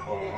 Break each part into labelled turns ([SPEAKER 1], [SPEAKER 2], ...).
[SPEAKER 1] Okay.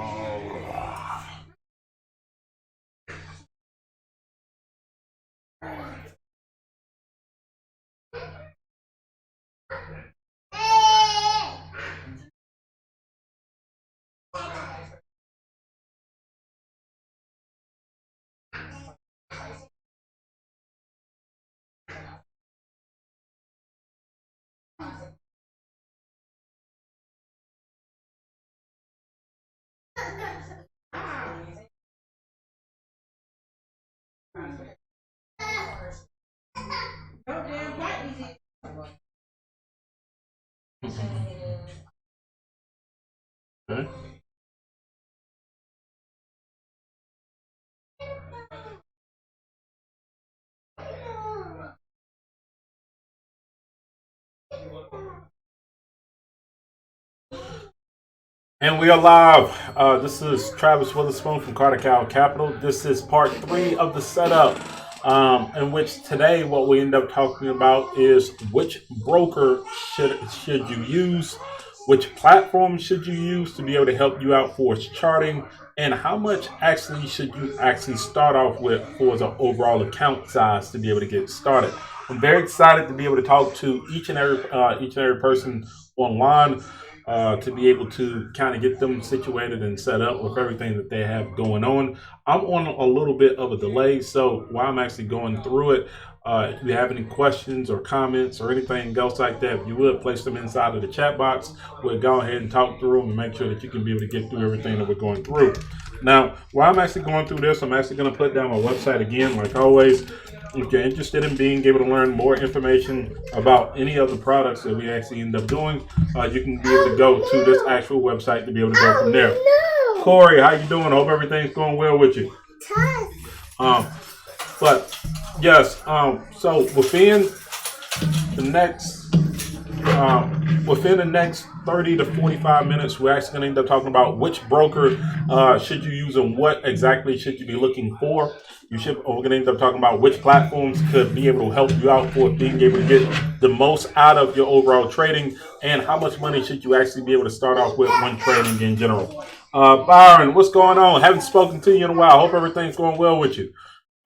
[SPEAKER 1] And we are live. This is Travis Witherspoon from Carter Cow Capital. This is part 3 of the setup, in which today what we end up talking about is which broker should you use, which platform should you use to be able to help you out for charting, and how much actually should you actually start off with for the overall account size to be able to get started. I'm very excited to be able to talk to each and every person online, to be able to kind of get them situated and set up with everything that they have going on. I'm on a little bit of a delay, so while I'm actually going through it, if you have any questions or comments or anything else like that, if you would place them inside of the chat box, we'll go ahead and talk through them and make sure that you can be able to get through everything that we're going through. Now, while I'm actually going through this, I'm actually going to put down my website again, like always. If you're interested in being able to learn more information about any of the products that we actually end up doing, you can be able to go to this actual website to be able to go from there. Corey, how you doing? I hope everything's going well with you. But yes, so within the next 30 to 45 minutes, we're actually going to end up talking about which broker should you use and what exactly should you be looking for. We're going to end up talking about which platforms could be able to help you out for being able to get the most out of your overall trading, and how much money should you actually be able to start off with when trading in general. Byron, what's going on? Haven't spoken to you in a while. Hope everything's going well with you.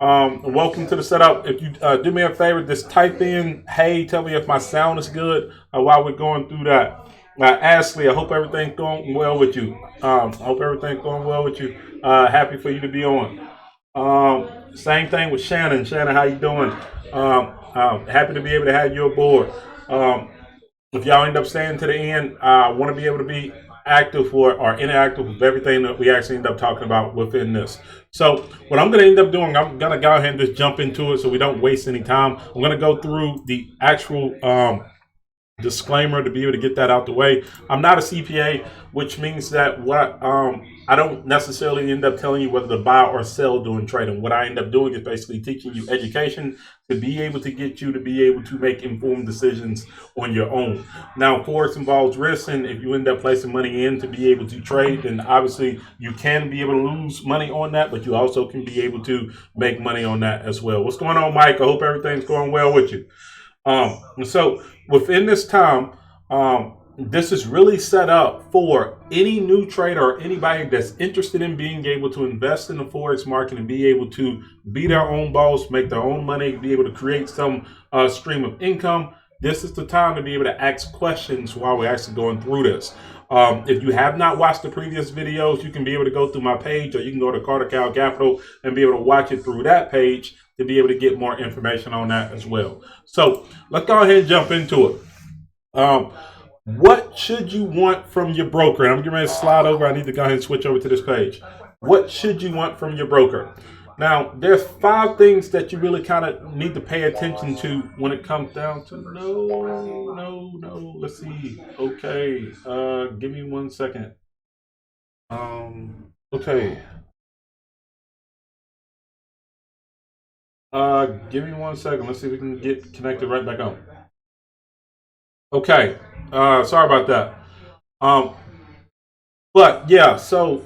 [SPEAKER 1] Welcome to the setup. If you do me a favor, just type in, hey, tell me if my sound is good while we're going through that. Ashley, I hope everything's going well with you. Happy for you to be on. Same thing with Shannon. Shannon, how you doing? Happy to be able to have you aboard. If y'all end up staying to the end, I want to be able to be active or interactive with everything that we actually end up talking about within this. So what I'm going to end up doing, I'm going to go ahead and just jump into it so we don't waste any time. I'm going to go through the actual disclaimer to be able to get that out the way. I'm not a CPA, which means that I don't necessarily end up telling you whether to buy or sell during trading. What I end up doing is basically teaching you education to be able to get you to be able to make informed decisions on your own. Now, Forex involves risk, and if you end up placing money in to be able to trade, then obviously you can be able to lose money on that, but you also can be able to make money on that as well. What's going on, Mike? I hope everything's going well with you. So within this time, this is really set up for any new trader or anybody that's interested in being able to invest in the Forex market and be able to be their own boss, make their own money, be able to create some stream of income. This is the time to be able to ask questions while we're actually going through this. If you have not watched the previous videos, you can be able to go through my page, or you can go to Carter Cow Capital and be able to watch it through that page to be able to get more information on that as well. So let's go ahead and jump into it. What should you want from your broker? And I'm getting ready to slide over. I need to go ahead and switch over to this page. What should you want from your broker? Now, there's 5 things that you really kind of need to pay attention to when it comes down to no. Let's see. Okay. Give me 1 second. Okay. Give me 1 second. Let's see if we can get connected right back on. Okay. Sorry about that. But yeah, so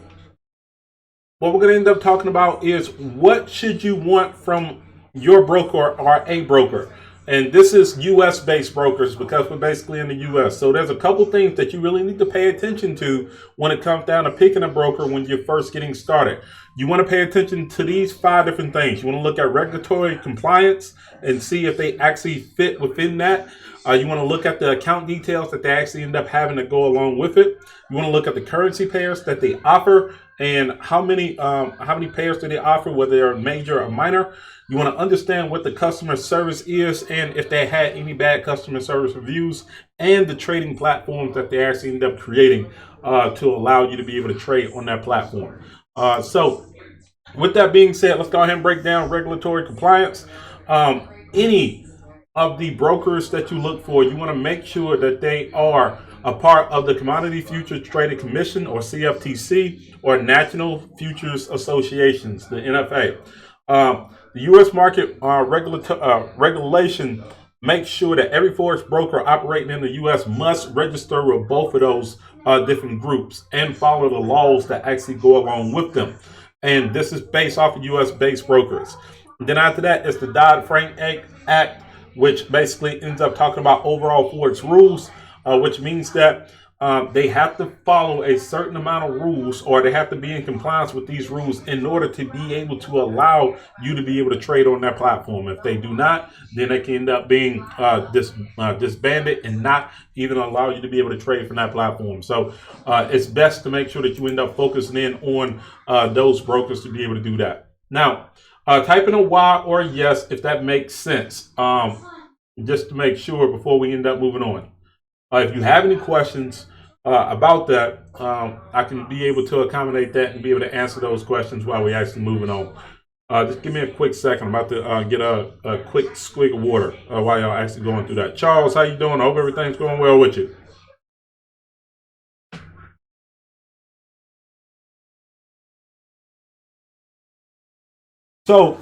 [SPEAKER 1] what we're going to end up talking about is what should you want from your broker or a broker. And this is US based brokers because we're basically in the US. So there's a couple things that you really need to pay attention to when it comes down to picking a broker when you're first getting started. You want to pay attention to these 5 different things. You want to look at regulatory compliance and see if they actually fit within that. You want to look at the account details that they actually end up having to go along with it. You want to look at the currency pairs that they offer and how many pairs do they offer, whether they're major or minor. You want to understand what the customer service is and if they had any bad customer service reviews, and the trading platforms that they actually end up creating to allow you to be able to trade on that platform. So with that being said, let's go ahead and break down regulatory compliance. Any of the brokers that you look for, you want to make sure that they are a part of the Commodity Futures Trading Commission, or CFTC, or National Futures Associations, the NFA. The U.S. market regulation makes sure that every Forex broker operating in the U.S. must register with both of those different groups and follow the laws that actually go along with them. And this is based off of U.S.-based brokers. And then after that, it's the Dodd-Frank Act, which basically ends up talking about overall Forex rules, which means that they have to follow a certain amount of rules, or they have to be in compliance with these rules in order to be able to allow you to be able to trade on that platform. If they do not, then they can end up being disbanded and not even allow you to be able to trade from that platform. So it's best to make sure that you end up focusing in on those brokers to be able to do that. Now, type in a Y or a yes if that makes sense, just to make sure before we end up moving on. If you have any questions about that, I can be able to accommodate that and be able to answer those questions while we're actually moving on. Just give me a quick second. I'm about to get a quick swig of water while y'all actually going through that. Charles, how you doing? I hope everything's going well with you. So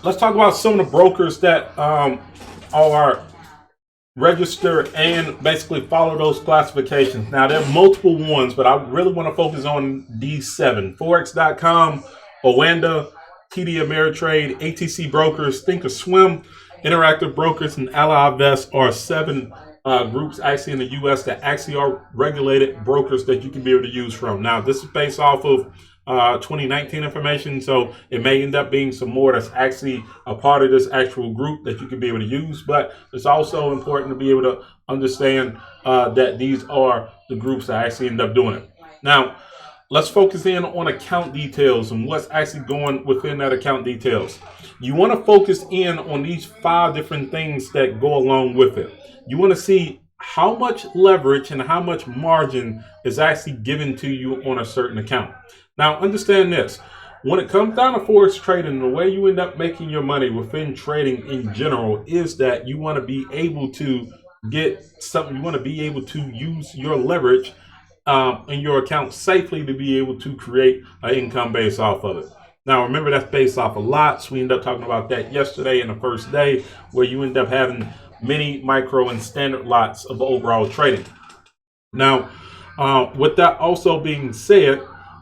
[SPEAKER 1] let's talk about some of the brokers that are register and basically follow those classifications. Now, there are multiple ones, but I really want to focus on these 7. Forex.com, Oanda, TD Ameritrade, ATC Brokers, Thinkorswim, Interactive Brokers, and Ally Invest are 7 groups actually in the U.S. that actually are regulated brokers that you can be able to use from. Now, this is based off of 2019 information, so it may end up being some more that's actually a part of this actual group that you can be able to use, but it's also important to be able to understand that these are the groups that actually end up doing it. Now, let's focus in on account details and what's actually going within that account details. You want to focus in on these 5 different things that go along with it. You want to see how much leverage and how much margin is actually given to you on a certain account. Now, understand this. When it comes down to Forex trading, the way you end up making your money within trading in general is that you want to be able to get something. You want to be able to use your leverage in your account safely to be able to create an income based off of it. Now, remember, that's based off of lots. We ended up talking about that yesterday in the first day, where you end up having mini, micro, and standard lots of overall trading. Now, with that also being said,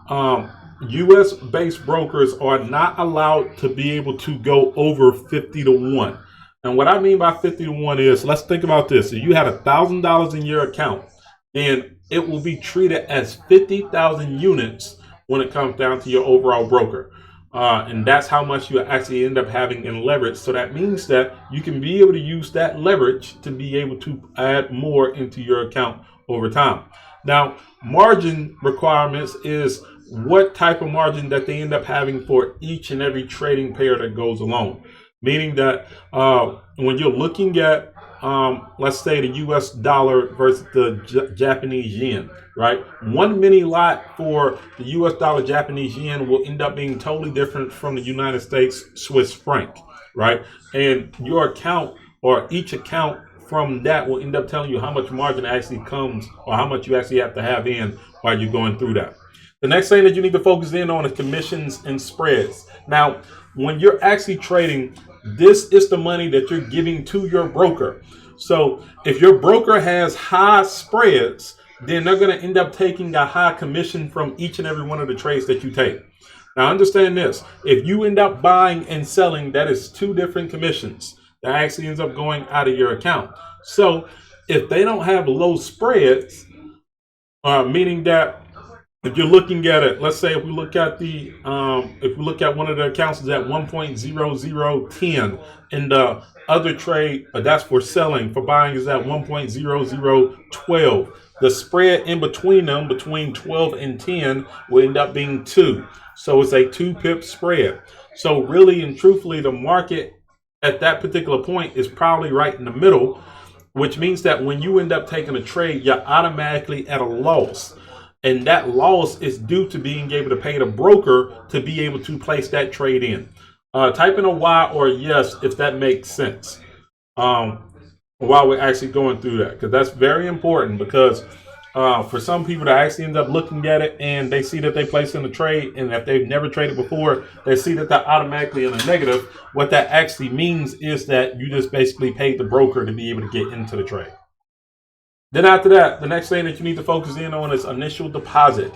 [SPEAKER 1] U.S.-based brokers are not allowed to be able to go over 50 to 1. And what I mean by 50 to 1 is, let's think about this. If you had $1,000 in your account, then it will be treated as 50,000 units when it comes down to your overall broker. And that's how much you actually end up having in leverage. So that means that you can be able to use that leverage to be able to add more into your account over time. Now, margin requirements is what type of margin that they end up having for each and every trading pair that goes along. Meaning that when you're looking at, let's say, the US dollar versus the Japanese yen, right? One mini lot for the US dollar Japanese yen will end up being totally different from the United States Swiss franc, right? And your account, or each account from that, will end up telling you how much margin actually comes, or how much you actually have to have in while you're going through that. The next thing that you need to focus in on is commissions and spreads. Now, when you're actually trading, this is the money that you're giving to your broker. So if your broker has high spreads, then they're going to end up taking a high commission from each and every one of the trades that you take. Now, understand this. If you end up buying and selling, that is 2 different commissions. that actually ends up going out of your account. So if they don't have low spreads, meaning that if you're looking at it, let's say if we look at if we look at one of the accounts is at 1.0010, and the other trade that's for selling, for buying is at 1.0012. The spread in between them, between 12 and 10, will end up being 2. So it's a 2 pip spread. So really and truthfully, the market at that particular point is probably right in the middle, which means that when you end up taking a trade, you're automatically at a loss. And that loss is due to being able to pay the broker to be able to place that trade in. Type in a Y or a yes if that makes sense, while we're actually going through that, because that's very important. Because for some people that actually end up looking at it and they see that they place in a trade, and if they've never traded before, they see that they're automatically in a negative. What that actually means is that you just basically paid the broker to be able to get into the trade. Then after that, the next thing that you need to focus in on is initial deposit,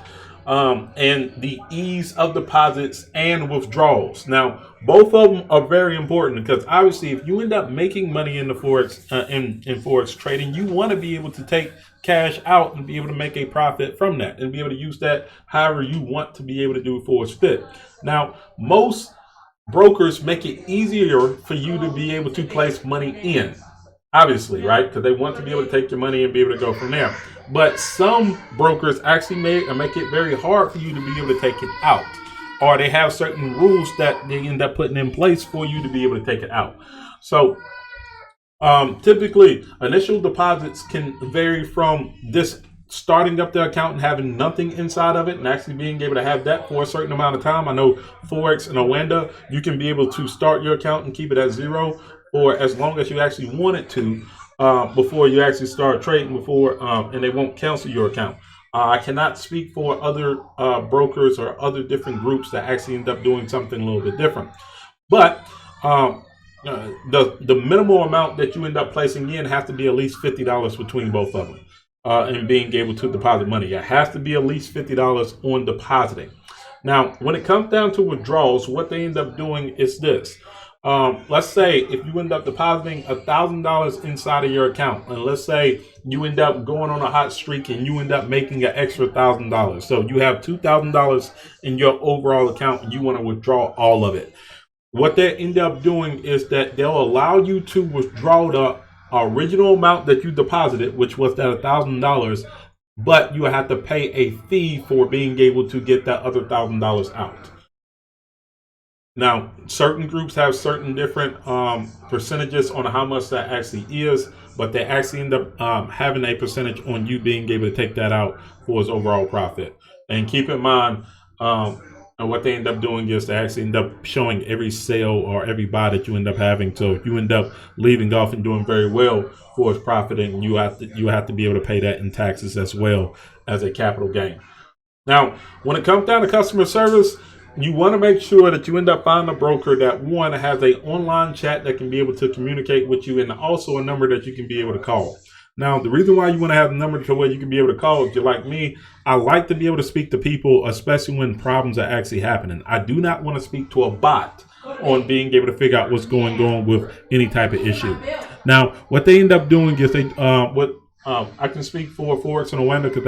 [SPEAKER 1] and the ease of deposits and withdrawals. Now, both of them are very important, because obviously if you end up making money in the Forex, in Forex trading, you want to be able to take cash out and be able to make a profit from that and be able to use that however you want to be able to do for its fit. Now, most brokers make it easier for you to be able to place money in. Obviously, right? Because they want to be able to take your money and be able to go from there. But some brokers actually make it very hard for you to be able to take it out. Or they have certain rules that they end up putting in place for you to be able to take it out. So typically, initial deposits can vary from this starting up the account and having nothing inside of it and actually being able to have that for a certain amount of time. I know Forex and Oanda, you can be able to start your account and keep it at 0, or as long as you actually want it to, before you actually start trading, and they won't cancel your account. I cannot speak for other brokers or other different groups that actually end up doing something a little bit different. But the minimal amount that you end up placing in has to be at least $50 between both of them, and being able to deposit money. It has to be at least $50 on depositing. Now, when it comes down to withdrawals, what they end up doing is this. Let's say if you end up depositing $1,000 inside of your account, and let's say you end up going on a hot streak and you end up making an extra $1,000. So you have $2,000 in your overall account and you want to withdraw all of it. What they end up doing is that they'll allow you to withdraw the original amount that you deposited, which was that $1,000, but you have to pay a fee for being able to get that other $1,000 out. Now, certain groups have certain different percentages on how much that actually is, but they actually end up having a percentage on you being able to take that out for its overall profit. And keep in mind, what they end up doing is they actually end up showing every sale or every buy that you end up having. So if you end up leaving off and doing very well for its profiting, you have to be able to pay that in taxes as well as a capital gain. Now, when it comes down to customer service, you want to make sure that you end up finding a broker that, one, has an online chat that can be able to communicate with you, and also a number that you can be able to call. Now, the reason why you want to have a number to where you can be able to call, if you're like me, I like to be able to speak to people, especially when problems are actually happening. I do not want to speak to a bot on being able to figure out what's going on with any type of issue. Now, what they end up doing is I can speak for Forex and Oanda because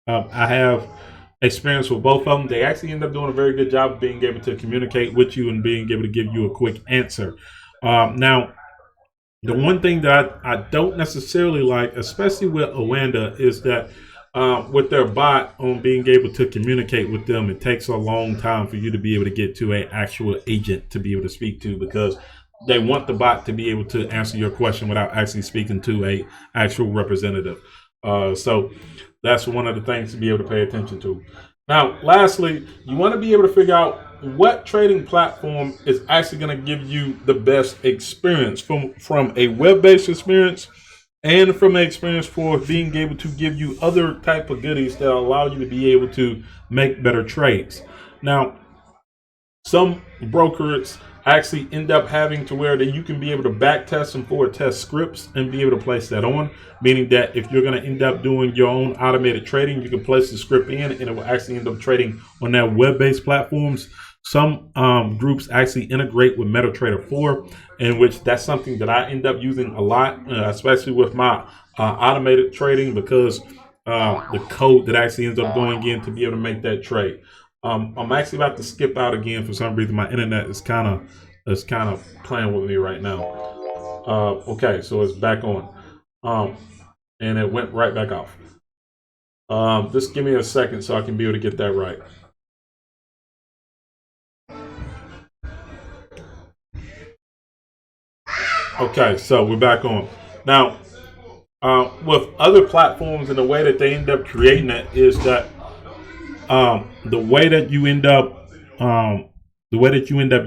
[SPEAKER 1] I have experience with both of them. They actually end up doing a very good job of being able to communicate with you and being able to give you a quick answer. Now, the one thing that I don't necessarily like, especially with Oanda, is that with their bot on being able to communicate with them, it takes a long time for you to be able to get to an actual agent to be able to speak to, because they want the bot to be able to answer your question without actually speaking to a actual representative. So that's one of the things to be able to pay attention to. Now, lastly, you want to be able to figure out what trading platform is actually going to give you the best experience from a web-based experience and from an experience for being able to give you other type of goodies that allow you to be able to make better trades. Now, some brokers actually end up having to where that you can be able to back test and forward test scripts and be able to place that on, meaning that if you're going to end up doing your own automated trading, you can place the script in and it will actually end up trading on that web-based platforms. Some groups actually integrate with MetaTrader 4, in which that's something that I end up using a lot, especially with my automated trading, because the code that actually ends up going in to be able to make that trade. I'm actually about to skip out again for some reason. My internet is kind of playing with me right now. Okay, so it's back on, um, and it went right back off. Just give me a second so I can be able to get that right. Okay, so we're back on. Now, with other platforms and the way that they end up creating it is that the way that you end up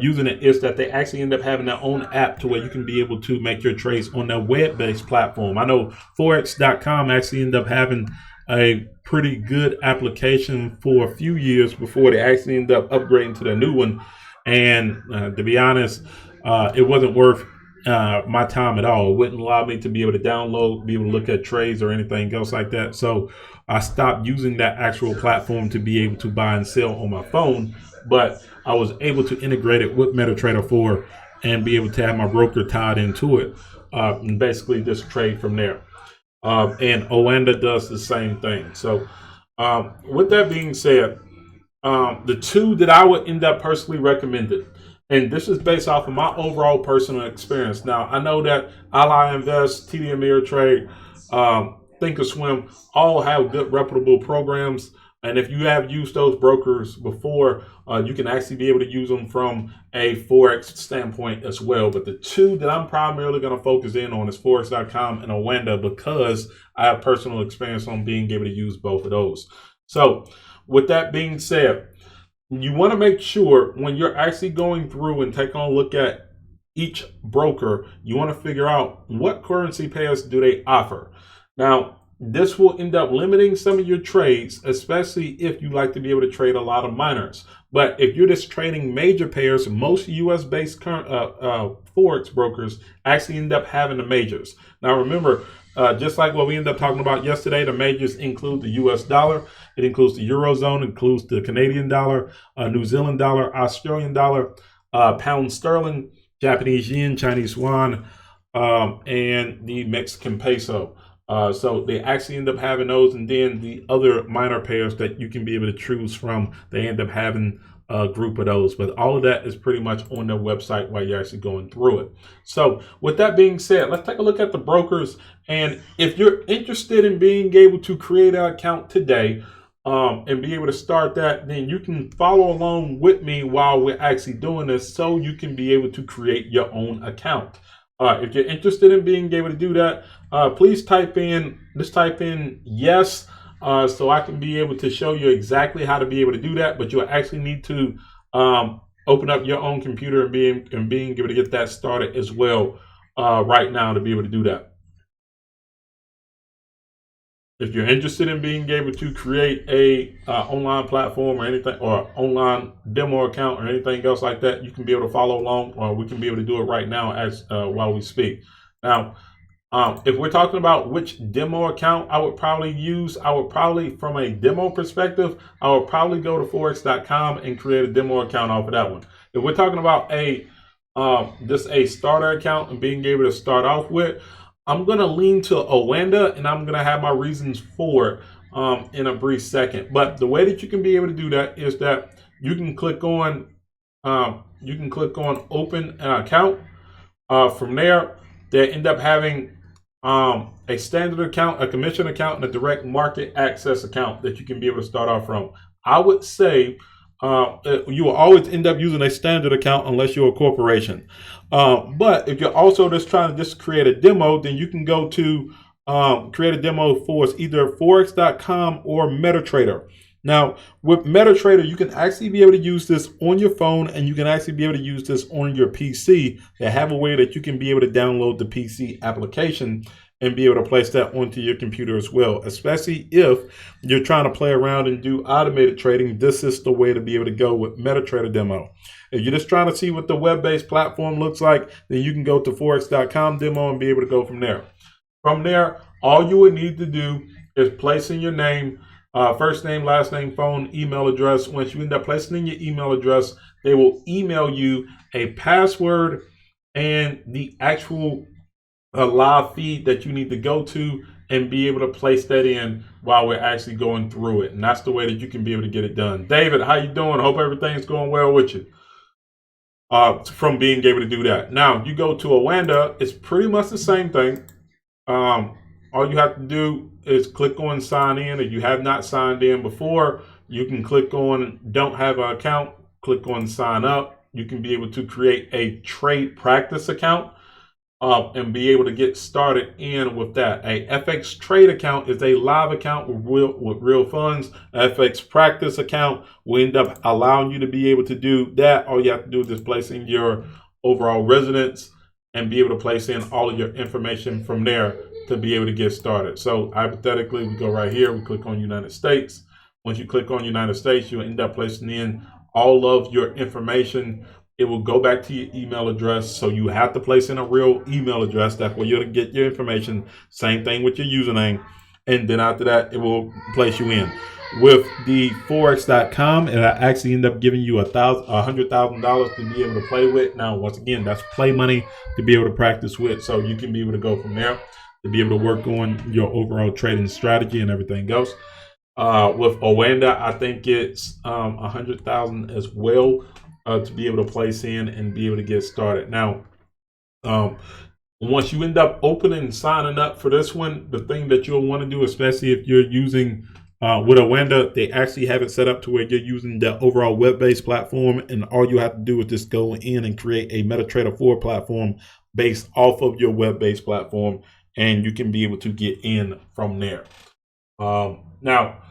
[SPEAKER 1] using it is that they actually end up having their own app to where you can be able to make your trades on their web-based platform. I know Forex.com actually ended up having a pretty good application for a few years before they actually ended up upgrading to the new one. And to be honest, it wasn't worth my time at all. It wouldn't allow me to be able to download, be able to look at trades or anything else like that. So I stopped using that actual platform to be able to buy and sell on my phone. But I was able to integrate it with MetaTrader 4 and be able to have my broker tied into it, and basically just trade from there. And Oanda does the same thing. So with that being said, the two that I would end up personally recommending, and this is based off of my overall personal experience. Now, I know that Ally Invest, TD Ameritrade, Thinkorswim all have good reputable programs. And if you have used those brokers before, you can actually be able to use them from a Forex standpoint as well. But the two that I'm primarily going to focus in on is Forex.com and Oanda, because I have personal experience on being able to use both of those. So with that being said, you want to make sure when you're actually going through and taking a look at each broker, you want to figure out what currency pairs do they offer. Now, this will end up limiting some of your trades, especially if you like to be able to trade a lot of minors. But if you're just trading major pairs, most US-based Forex brokers actually end up having the majors. Now, remember, just like what we ended up talking about yesterday, the majors include the US dollar, it includes the Eurozone, it includes the Canadian dollar, New Zealand dollar, Australian dollar, pound sterling, Japanese yen, Chinese yuan, and the Mexican peso. So they actually end up having those, and then the other minor pairs that you can be able to choose from, they end up having a group of those. But all of that is pretty much on their website while you're actually going through it. So with that being said, let's take a look at the brokers. And if you're interested in being able to create an account today, and be able to start that, then you can follow along with me while we're actually doing this, so you can be able to create your own account. If you're interested in being able to do that, please type in yes, so I can be able to show you exactly how to be able to do that. But you'll actually need to open up your own computer and being able to get that started as well right now to be able to do that. If you're interested in being able to create a online platform or anything, or online demo account or anything else like that, you can be able to follow along, or we can be able to do it right now as while we speak. Now, if we're talking about which demo account I would probably use, from a demo perspective, I would probably go to Forex.com and create a demo account off of that one. If we're talking about just a starter account and being able to start off with, I'm going to lean to Oanda, and I'm going to have my reasons for it in a brief second. But the way that you can be able to do that is that you can click on open an account. From there, they end up having a standard account, a commission account, and a direct market access account that you can be able to start off from. I would say you will always end up using a standard account unless you're a corporation. But if you're also just trying to just create a demo, then you can go to create a demo for either Forex.com or MetaTrader. Now, with MetaTrader, you can actually be able to use this on your phone, and you can actually be able to use this on your PC. They have a way that you can be able to download the PC application and be able to place that onto your computer as well, especially if you're trying to play around and do automated trading. This is the way to be able to go with MetaTrader demo. If you're just trying to see what the web-based platform looks like, then you can go to Forex.com demo and be able to go from there. From there, all you would need to do is place in your name, First name, last name, phone, email address. Once you end up placing in your email address, they will email you a password and the actual live feed that you need to go to and be able to place that in while we're actually going through it. And that's the way that you can be able to get it done. David, how you doing? Hope everything's going well with you. From being able to do that. Now, you go to Awanda, it's pretty much the same thing. All you have to do is click on sign in. If you have not signed in before, you can click on don't have an account, click on sign up. You can be able to create a trade practice account and be able to get started in with that. A FX trade account is a live account with real funds. FX practice account will end up allowing you to be able to do that. All you have to do is just place in your overall residence and be able to place in all of your information from there to be able to get started. So hypothetically, we go right here, we click on United States. Once you click on United States, you'll end up placing in all of your information. It will go back to your email address. So you have to place in a real email address. That's where you'll get your information. Same thing with your username. And then after that, it will place you in. With the Forex.com, it actually end up giving you $100,000 to be able to play with. Now, once again, that's play money to be able to practice with. So you can be able to go from there to be able to work on your overall trading strategy and everything else. With Awanda, I think it's 100,000 as well to be able to place in and be able to get started. Now, once you end up opening and signing up for this one, the thing that you'll want to do, especially if you're using with Awanda, they actually have it set up to where you're using the overall web-based platform, and all you have to do is just go in and create a MetaTrader 4 platform based off of your web-based platform, and you can be able to get in from there. Now,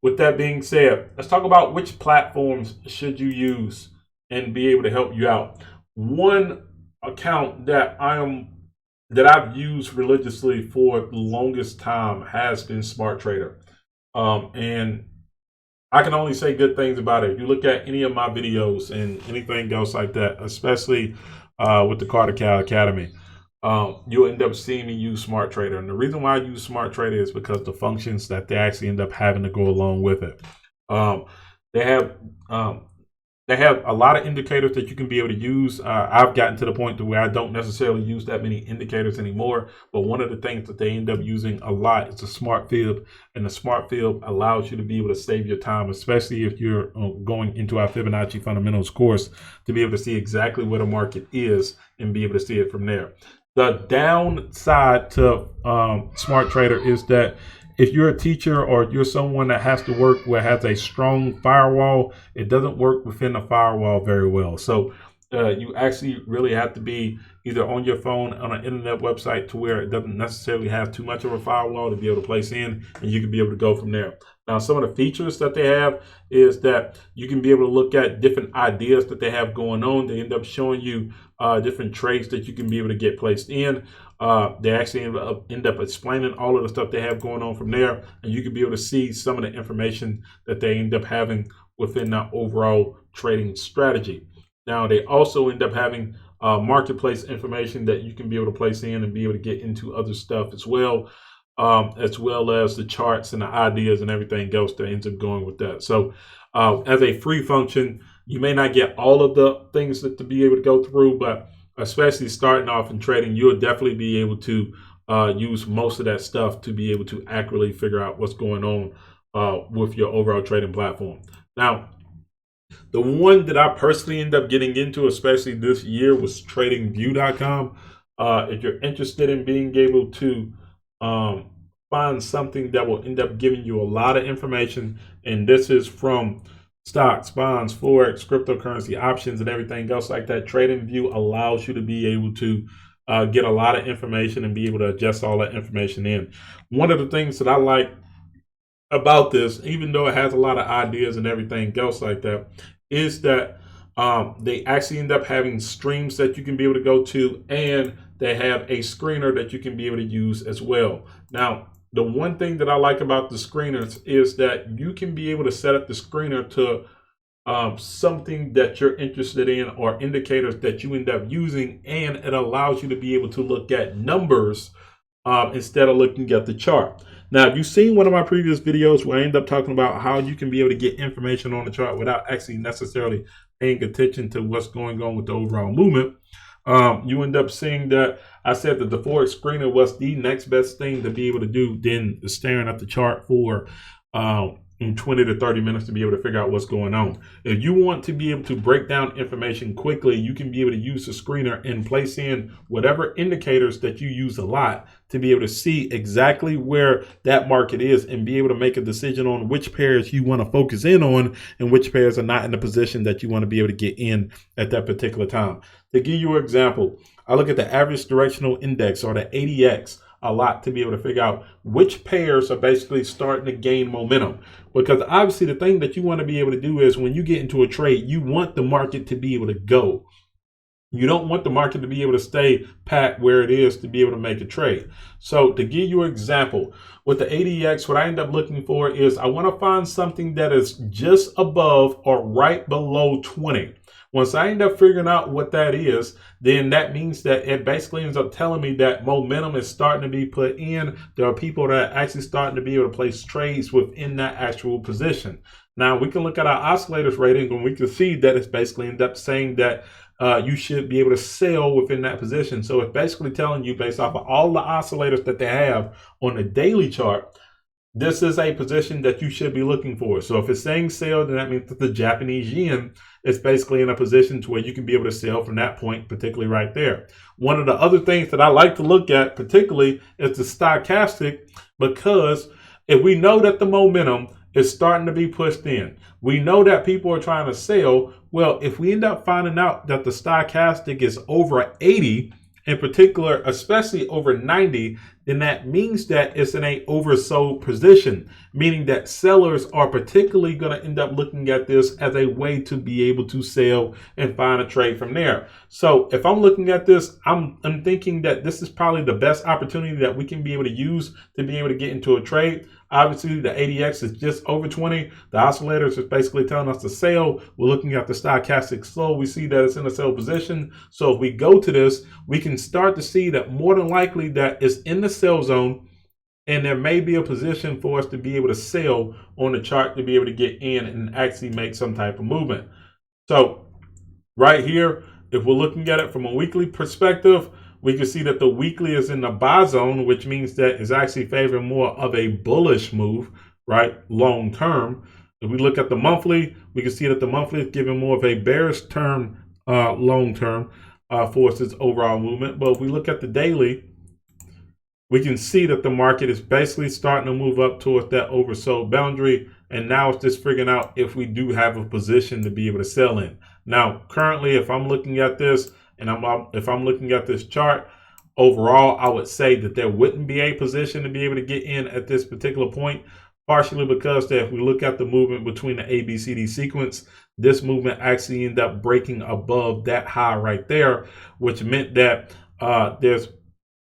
[SPEAKER 1] with that being said, let's talk about which platforms should you use and be able to help you out. One account that I've used religiously for the longest time has been Smart Trader. And I can only say good things about it. If you look at any of my videos and anything else like that, especially with the Carter Cow Academy, you'll end up seeing me use Smart Trader. And the reason why I use Smart Trader is because the functions that they actually end up having to go along with it. They have a lot of indicators that you can be able to use. I've gotten to the point to where I don't necessarily use that many indicators anymore. But one of the things that they end up using a lot is the Smart Fib. And the Smart Fib allows you to be able to save your time, especially if you're going into our Fibonacci Fundamentals course, to be able to see exactly where the market is and be able to see it from there. The downside to Smart Trader is that if you're a teacher or you're someone that has to work where it has a strong firewall, it doesn't work within the firewall very well. So you actually really have to be either on your phone on an internet website to where it doesn't necessarily have too much of a firewall to be able to place in, and you can be able to go from there. Now, some of the features that they have is that you can be able to look at different ideas that they have going on. They end up showing you different trades that you can be able to get placed in. They actually end up explaining all of the stuff they have going on from there, and you can be able to see some of the information that they end up having within the overall trading strategy. Now, they also end up having marketplace information that you can be able to place in and be able to get into other stuff as well as the charts and the ideas and everything else that ends up going with that. So as a free function, you may not get all of the things that to be able to go through, but especially starting off in trading, you'll definitely be able to use most of that stuff to be able to accurately figure out what's going on with your overall trading platform. Now, the one that I personally end up getting into, especially this year, was TradingView.com. If you're interested in being able to find something that will end up giving you a lot of information, and this is from stocks, bonds, Forex, cryptocurrency, options, and everything else like that, TradingView allows you to be able to get a lot of information and be able to adjust all that information in. One of the things that I like about this, even though it has a lot of ideas and everything else like that, is that they actually end up having streams that you can be able to go to, and they have a screener that you can be able to use as well. Now, the one thing that I like about the screeners is that you can be able to set up the screener to something that you're interested in or indicators that you end up using, and it allows you to be able to look at numbers instead of looking at the chart. Now, if you've seen one of my previous videos where I end up talking about how you can be able to get information on the chart without actually necessarily paying attention to what's going on with the overall movement, you end up seeing that I said that the Forex screener was the next best thing to be able to do than staring at the chart for in 20 to 30 minutes to be able to figure out what's going on. If you want to be able to break down information quickly, you can be able to use the screener and place in whatever indicators that you use a lot to be able to see exactly where that market is and be able to make a decision on which pairs you want to focus in on and which pairs are not in the position that you want to be able to get in at that particular time. To give you an example, I look at the average directional index, or the ADX, a lot to be able to figure out which pairs are basically starting to gain momentum. Because obviously the thing that you want to be able to do is when you get into a trade, you want the market to be able to go. You don't want the market to be able to stay pat where it is to be able to make a trade. So to give you an example, with the ADX, what I end up looking for is I want to find something that is just above or right below 20. Once I end up figuring out what that is, then that means that it basically ends up telling me that momentum is starting to be put in. There are people that are actually starting to be able to place trades within that actual position. Now we can look at our oscillators rating and we can see that it's basically end up saying that you should be able to sell within that position. So it's basically telling you, based off of all the oscillators that they have on the daily chart, this is a position that you should be looking for. So if it's saying sell, then that means that the Japanese yen is basically in a position to where you can be able to sell from that point, particularly right there. One of the other things that I like to look at particularly is the stochastic, because if we know that the momentum is starting to be pushed in, we know that people are trying to sell. Well, if we end up finding out that the stochastic is over 80, in particular, especially over 90, then that means that it's in a oversold position, meaning that sellers are particularly going to end up looking at this as a way to be able to sell and find a trade from there. So if I'm looking at this, I'm thinking that this is probably the best opportunity that we can be able to use to be able to get into a trade. Obviously, the ADX is just over 20. The oscillators is basically telling us to sell. We're looking at the stochastic slow. We see that it's in a sell position. So if we go to this, we can start to see that more than likely that it's in the sell zone, and there may be a position for us to be able to sell on the chart to be able to get in and actually make some type of movement. So right here, if we're looking at it from a weekly perspective, we can see that the weekly is in the buy zone, which means that it's actually favoring more of a bullish move, right, long term. If we look at the monthly, we can see that the monthly is giving more of a bearish term, long term, for its overall movement. But if we look at the daily, we can see that the market is basically starting to move up towards that oversold boundary. And now it's just figuring out if we do have a position to be able to sell in. Now, currently, if I'm looking at this and if I'm looking at this chart, overall, I would say that there wouldn't be a position to be able to get in at this particular point, partially because that if we look at the movement between the ABCD sequence, this movement actually ended up breaking above that high right there, which meant that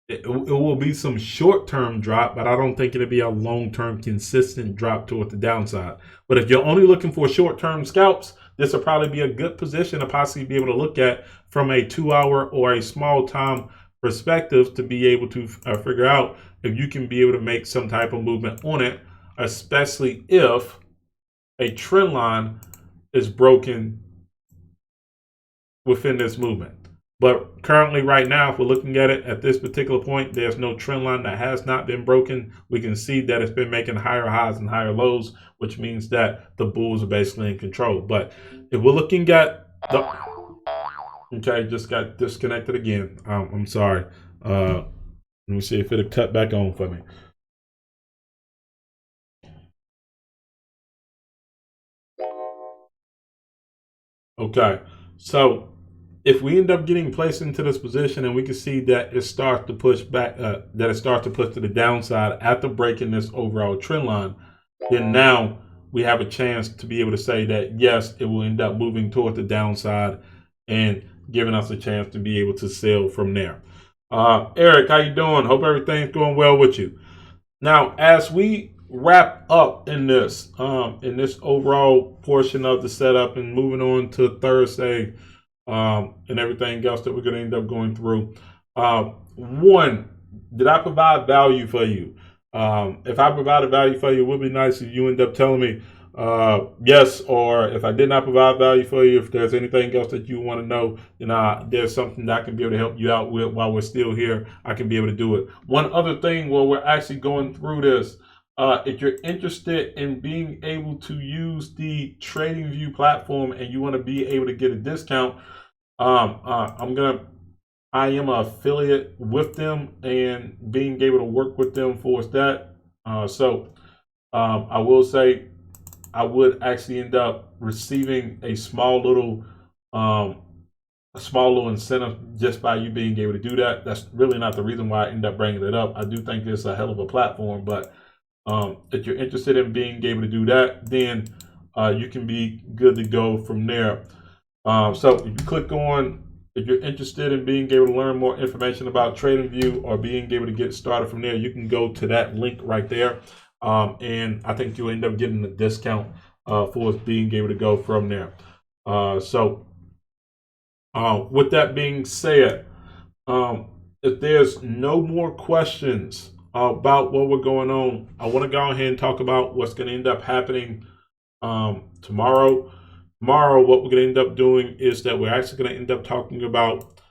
[SPEAKER 1] it will be some short-term drop, but I don't think it'll be a long-term consistent drop toward the downside. But if you're only looking for short-term scalps, this will probably be a good position to possibly be able to look at from a 2-hour or a small time perspective to be able to figure out if you can be able to make some type of movement on it, especially if a trend line is broken within this movement. But currently right now, if we're looking at it at this particular point, there's no trend line that has not been broken. We can see that it's been making higher highs and higher lows, which means that the bulls are basically in control. But if we're looking at the, okay, just got disconnected again. I'm sorry. Let me see if it'll cut back on for me. Okay, so if we end up getting placed into this position and we can see that it starts to push back, that it starts to push to the downside after breaking this overall trend line, then now we have a chance to be able to say that, yes, it will end up moving toward the downside and giving us a chance to be able to sell from there. Eric, how you doing? Hope everything's going well with you. Now, as we wrap up in this overall portion of the setup and moving on to Thursday, and everything else that we're going to end up going through. One, did I provide value for you? If I provided value for you, it would be nice if you end up telling me yes, or if I did not provide value for you, if there's anything else that you want to know, then there's something that I can be able to help you out with while we're still here. I can be able to do it. One other thing while we're actually going through this, if you're interested in being able to use the TradingView platform and you want to be able to get a discount, I am an affiliate with them and being able to work with them for that. I will say I would actually end up receiving a um, small little incentive just by you being able to do that. That's really not the reason why I end up bringing it up. I do think it's a hell of a platform, but if you're interested in being able to do that, then you can be good to go from there. So if you click on, if you're interested in being able to learn more information about TradingView or being able to get started from there, you can go to that link right there. And I think you'll end up getting a discount for being able to go from there. With that being said, if there's no more questions about what we're going on, I want to go ahead and talk about what's going to end up happening tomorrow. Tomorrow, what we're going to end up doing is that we're actually going to end up talking about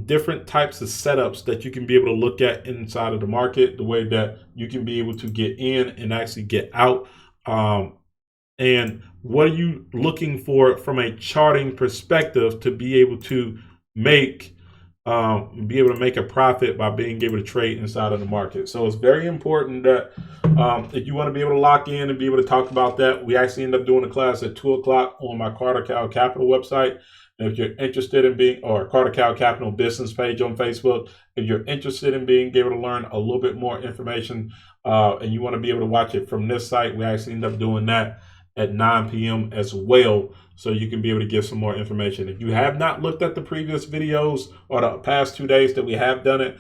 [SPEAKER 1] different types of setups that you can be able to look at inside of the market, the way that you can be able to get in and actually get out. And what are you looking for from a charting perspective to be able to make a profit by being able to trade inside of the market. So it's very important that if you want to be able to lock in and be able to talk about that, we actually end up doing a class at 2 o'clock on my Carter Cow Capital website. And if you're interested in being, or Carter Cow Capital business page on Facebook, if you're interested in being able to learn a little bit more information and you want to be able to watch it from this site, we actually end up doing that at 9 p.m. as well, so you can be able to give some more information. If you have not looked at the previous videos or the past 2 days that we have done it,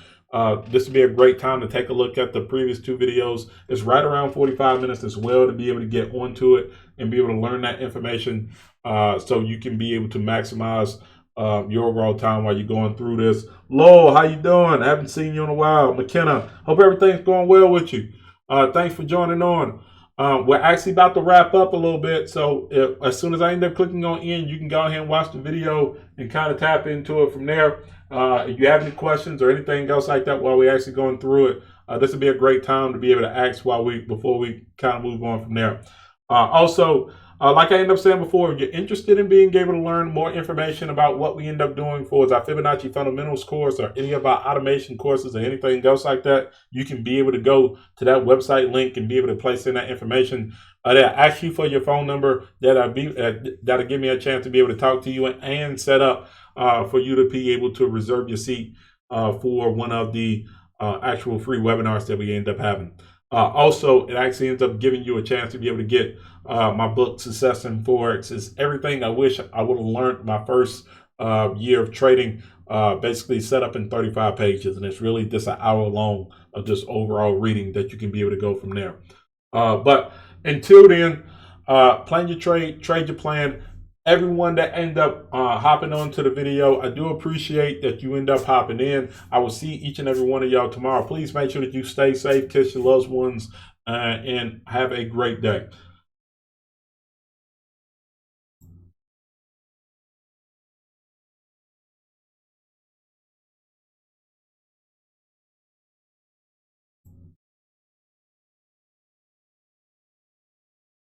[SPEAKER 1] this would be a great time to take a look at the previous 2 videos. It's right around 45 minutes as well to be able to get onto it and be able to learn that information so you can be able to maximize your overall time while you're going through this. Lowell, how you doing? I haven't seen you in a while. McKenna, hope everything's going well with you. Thanks for joining on. We're actually about to wrap up a little bit, so as soon as I end up clicking on end, you can go ahead and watch the video and kind of tap into it from there. If you have any questions or anything else like that while we're actually going through it, this would be a great time to be able to ask before we kind of move on from there. Like I ended up saying before, if you're interested in being able to learn more information about what we end up doing for our Fibonacci Fundamentals course or any of our automation courses or anything else like that, you can be able to go to that website link and be able to place in that information. They'll ask you for your phone number. That'll give me a chance to be able to talk to you and set up for you to be able to reserve your seat for one of the actual free webinars that we end up having. It actually ends up giving you a chance to be able to get my book, Success in Forex. It's everything I wish I would have learned my first year of trading, basically set up in 35 pages. And it's really just an hour long of just overall reading that you can be able to go from there. But until then, plan your trade your plan. Everyone that end up hopping onto the video, I do appreciate that you end up hopping in. I will see each and every one of y'all tomorrow. Please make sure that you stay safe, kiss your loved ones, and have a great day.